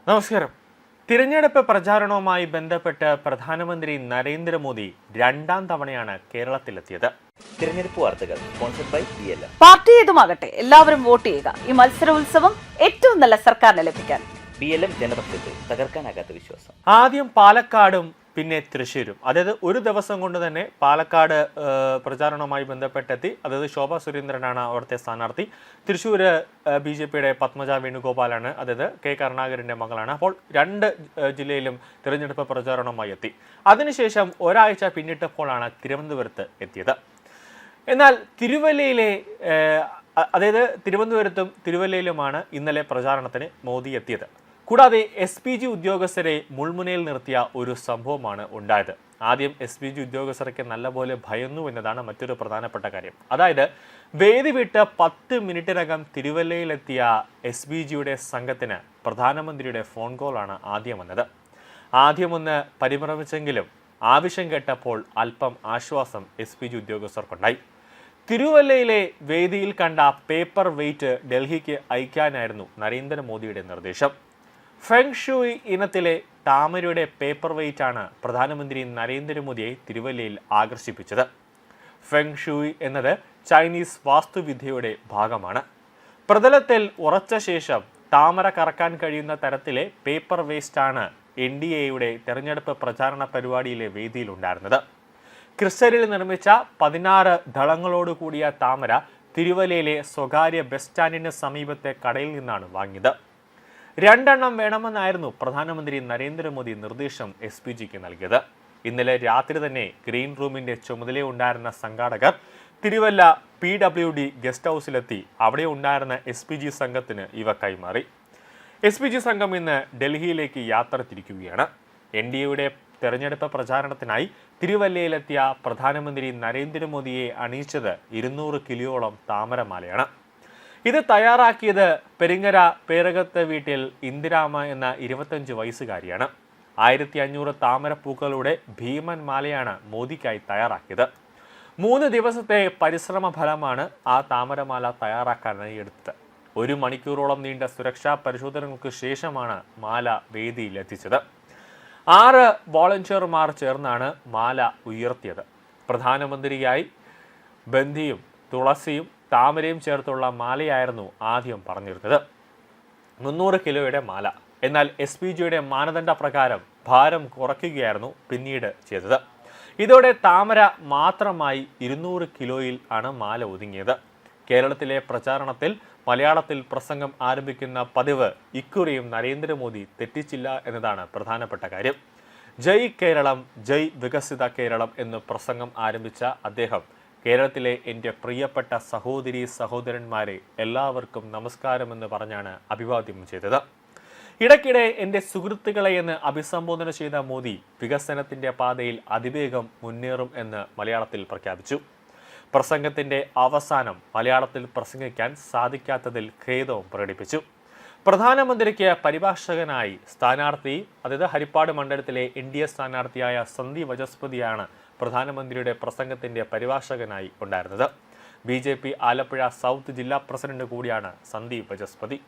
നമസ്കാരം. തിരഞ്ഞെടുപ്പ് പ്രചാരണവുമായി ബന്ധപ്പെട്ട് പ്രധാനമന്ത്രി നരേന്ദ്രമോദി രണ്ടാം തവണയാണ് കേരളത്തിലെത്തിയത്. തിരഞ്ഞെടുപ്പ് വാർത്തകൾ സ്പോൺസർഡ് ബൈ BLM. പാർട്ടി ഏതുമാകട്ടെ എല്ലാവരും വോട്ട് ചെയ്യുക. ഈ മത്സരോത്സവം ഏറ്റവും നല്ല സർക്കാരിനെ ലഭിക്കാൻ. BLM ജനപക്ഷത്ത് തകർക്കാനാകാത്ത വിശ്വാസം. ആദ്യം പാലക്കാടും പിന്നെ തൃശ്ശൂരും. അതായത് ഒരു ദിവസം കൊണ്ട് തന്നെ പാലക്കാട് പ്രചാരണവുമായി ബന്ധപ്പെട്ടെത്തി. അതായത് ശോഭാ സുരേന്ദ്രനാണ് അവിടുത്തെ സ്ഥാനാർത്ഥി. തൃശ്ശൂർ BJPയുടെ പത്മജ വേണുഗോപാലാണ്, അതായത് K കരുണാകരൻ്റെ മകളാണ്. അപ്പോൾ രണ്ട് ജില്ലയിലും തിരഞ്ഞെടുപ്പ് പ്രചാരണവുമായി എത്തി. അതിനുശേഷം ഒരാഴ്ച പിന്നിട്ടപ്പോഴാണ് തിരുവനന്തപുരത്ത് എത്തിയത്. എന്നാൽ തിരുവനന്തപുരത്തും തിരുവല്ലയിലുമാണ് ഇന്നലെ പ്രചാരണത്തിന് മോദി എത്തിയത്. കൂടാതെ SPG ഉദ്യോഗസ്ഥരെ മുൾമുനയിൽ നിർത്തിയ ഒരു സംഭവമാണ് ഉണ്ടായത്. ആദ്യം SPG ഉദ്യോഗസ്ഥർക്ക് നല്ലപോലെ ഭയന്നു എന്നതാണ് മറ്റൊരു പ്രധാനപ്പെട്ട കാര്യം. അതായത് വേദി വിട്ട് 10 മിനിറ്റിനകം തിരുവല്ലയിലെത്തിയ SPGയുടെ സംഘത്തിന് പ്രധാനമന്ത്രിയുടെ ഫോൺ കോളാണ് ആദ്യം വന്നത്. ആദ്യമൊന്ന് പരിഭ്രമിച്ചെങ്കിലും ആവശ്യം കേട്ടപ്പോൾ അല്പം ആശ്വാസം SPG ഉദ്യോഗസ്ഥർക്കുണ്ടായി. തിരുവല്ലയിലെ വേദിയിൽ കണ്ട പേപ്പർ വെയിറ്റ് ഡൽഹിക്ക് അയക്കാനായിരുന്നു നരേന്ദ്രമോദിയുടെ നിർദ്ദേശം. ഫെങ് ഷൂയി ഇനത്തിലെ താമരയുടെ പേപ്പർ വെയിറ്റ് ആണ് പ്രധാനമന്ത്രി നരേന്ദ്രമോദിയെ തിരുവല്ലയിൽ ആകർഷിപ്പിച്ചത്. ഫെങ് ഷൂയി എന്നത് ചൈനീസ് വാസ്തുവിദ്യയുടെ ഭാഗമാണ്. പ്രതലത്തിൽ ഉറച്ച ശേഷം താമര കറക്കാൻ കഴിയുന്ന തരത്തിലെ പേപ്പർ വേസ്റ്റാണ് NDAയുടെ തെരഞ്ഞെടുപ്പ് പ്രചാരണ പരിപാടിയിലെ വേദിയിലുണ്ടായിരുന്നത്. ക്രിസ്റ്റലിൽ നിർമ്മിച്ച 16 ദളങ്ങളോട് കൂടിയ താമര തിരുവല്ലയിലെ സ്വകാര്യ ബസ് സ്റ്റാൻഡിന് സമീപത്തെ കടയിൽ നിന്നാണ് വാങ്ങിയത്. 2 വേണമെന്നായിരുന്നു പ്രധാനമന്ത്രി നരേന്ദ്രമോദി നിർദ്ദേശം SPGക്ക് നൽകിയത്. ഇന്നലെ രാത്രി തന്നെ ഗ്രീൻ റൂമിന്റെ ചുമതലയുണ്ടായിരുന്ന സംഘാടകർ തിരുവല്ല PWD ഗസ്റ്റ് ഹൗസിലെത്തി അവിടെ ഉണ്ടായിരുന്ന SPG സംഘത്തിന് ഇവ കൈമാറി. SPG സംഘം ഇന്ന് ഡൽഹിയിലേക്ക് യാത്ര തിരിക്കുകയാണ്. NDAയുടെ തെരഞ്ഞെടുപ്പ് പ്രചാരണത്തിനായി തിരുവല്ലയിലെത്തിയ പ്രധാനമന്ത്രി നരേന്ദ്രമോദിയെ അണിയിച്ചത് 200 കിലോയോളം താമരമാലയാണ്. ഇത് തയ്യാറാക്കിയത് പെരിങ്ങര പേരകത്ത് വീട്ടിൽ ഇന്ദിരാമ എന്ന 25 വയസ്സുകാരിയാണ്. 1500 താമരപ്പൂക്കളുടെ ഭീമൻ മാലയാണ് മോദിക്കായി തയ്യാറാക്കിയത്. 3 ദിവസത്തെ പരിശ്രമ ഫലമാണ് ആ താമരമാല തയ്യാറാക്കാനായി എടുത്തത്. 1 മണിക്കൂറോളം നീണ്ട സുരക്ഷാ പരിശോധനകൾക്ക് ശേഷമാണ് മാല വേദിയിൽ എത്തിച്ചത്. 6 വോളണ്ടിയർമാർ ചേർന്നാണ് മാല ഉയർത്തിയത്. പ്രധാനമന്ത്രിയായി ബന്ധിയും തുളസിയും താമരയും ചേർത്തുള്ള മാലയായിരുന്നു ആദ്യം പറഞ്ഞിരുന്നത്. 300 കിലോയുടെ മാല. എന്നാൽ SPGയുടെ മാനദണ്ഡ പ്രകാരം ഭാരം കുറയ്ക്കുകയായിരുന്നു പിന്നീട് ചെയ്തത്. ഇതോടെ താമര മാത്രമായി 200 കിലോയിൽ ആണ് മാല ഒതുങ്ങിയത്. കേരളത്തിലെ പ്രചാരണത്തിൽ മലയാളത്തിൽ പ്രസംഗം ആരംഭിക്കുന്ന പതിവ് ഇക്കുറിയും നരേന്ദ്രമോദി തെറ്റിച്ചില്ല എന്നതാണ് പ്രധാനപ്പെട്ട കാര്യം. ജയ് കേരളം, ജയ് വികസിത കേരളം എന്ന് പ്രസംഗം ആരംഭിച്ച അദ്ദേഹം കേരളത്തിലെ എൻ്റെ പ്രിയപ്പെട്ട സഹോദരീ സഹോദരന്മാരെ എല്ലാവർക്കും നമസ്കാരമെന്ന് പറഞ്ഞാണ് അഭിവാദ്യം ചെയ്തത്. ഇടയ്ക്കിടെ എൻ്റെ സുഹൃത്തുക്കളെ എന്ന് അഭിസംബോധന ചെയ്ത മോദി വികസനത്തിൻ്റെ പാതയിൽ അതിവേഗം മുന്നേറും എന്ന് മലയാളത്തിൽ പ്രഖ്യാപിച്ചു. പ്രസംഗത്തിൻ്റെ അവസാനം മലയാളത്തിൽ പ്രസംഗിക്കാൻ സാധിക്കാത്തതിൽ ഖേദവും പ്രകടിപ്പിച്ചു. പ്രധാനമന്ത്രിക്ക് പരിഭാഷകനായി സ്ഥാനാർത്ഥി, അതായത് ഹരിപ്പാട് മണ്ഡലത്തിലെ NDA സ്ഥാനാർത്ഥിയായ സന്ദീപ് വചസ്പതിയാണ് പ്രധാനമന്ത്രിയുടെ പ്രസംഗത്തിന്റെ പരിഭാഷകനായി ഉണ്ടായിരുന്നത്. BJP ആലപ്പുഴ സൗത്ത് ജില്ലാ പ്രസിഡന്റ് കൂടിയാണ് സന്ദീപ് വചസ്പതി.